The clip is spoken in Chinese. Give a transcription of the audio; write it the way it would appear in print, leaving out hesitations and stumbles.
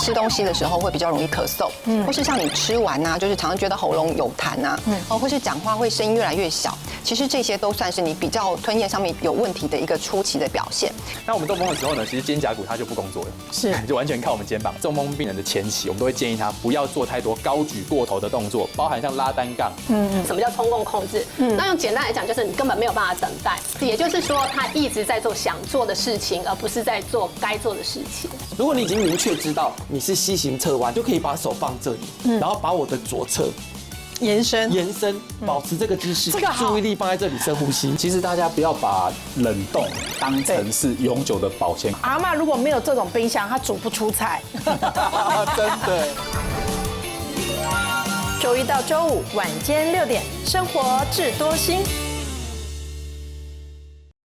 吃东西的时候会比较容易咳嗽，或是像你吃完啊，就是常常觉得喉咙有痰啊，或是讲话会声音越来越小，其实这些都算是你比较吞咽上面有问题的一个初期的表现。那我们中风的时候呢，其实肩胛骨它就不工作了，是就完全靠我们肩膀。中风病人的前期，我们都会建议他不要做太多高举过头的动作，包含像拉单杠。什么叫冲动控制？那用简单来讲，就是你根本没有办法等待，也就是说他一直在做想做的事情，而不是在做该做的事情。如果你已经明确知道你是 C 型侧弯，就可以把手放这里，然后把我的左侧延伸，保持这个姿势，这个好注意力放在这里，深呼吸。其实大家不要把冷冻当成是永久的保鲜。阿嬷如果没有这种冰箱，她煮不出菜。真的。周一到周五晚间6点，生活智多星。